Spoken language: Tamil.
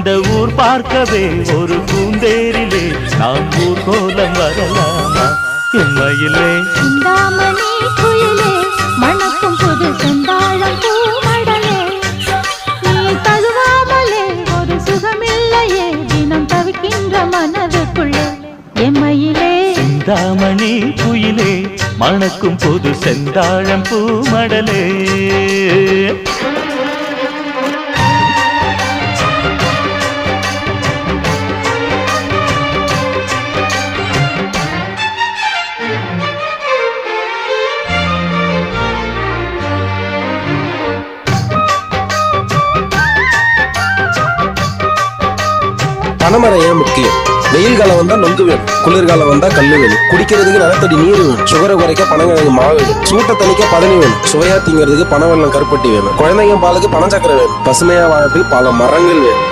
இந்த ஊர் பார்க்கவே ஒரு பூந்தேரிலே நாம் ஊர்கோலம் வரலாமா எம்மையிலே சிந்தாமணி குயிலே மணக்கும் புது செந்தாழம் பூமடலே நீ தழுவாமலே ஒரு சுகமில்லையே தினம் தவிக்கின்ற மனதுக்குள்ளே எம்மையிலே சிந்தாமணி குயிலே மணக்கும் புது செந்தாழம் பூமடலே பனைமரம் ஏன் முக்கியம்? வெயில் காலம் வந்தா நொங்கு வேணும், குளிர்காலம் வந்தா கல்லு வேணும், குடிக்கிறதுக்கு நிலத்தடி நீர் வேணும், சுகரை குறைக்க பனங்கிழங்கு மாவு வேணும், சூட்டை தணிக்க பதனி வேணும், சுவையா திங்கிறதுக்கு பனவெல்லம் கருப்பட்டி வேணும், குழந்தைங்க பாலுக்கு பனச்சக்கரை வேணும், பசுமையா வாழறதுக்கு பல மரங்கள் வேணும்.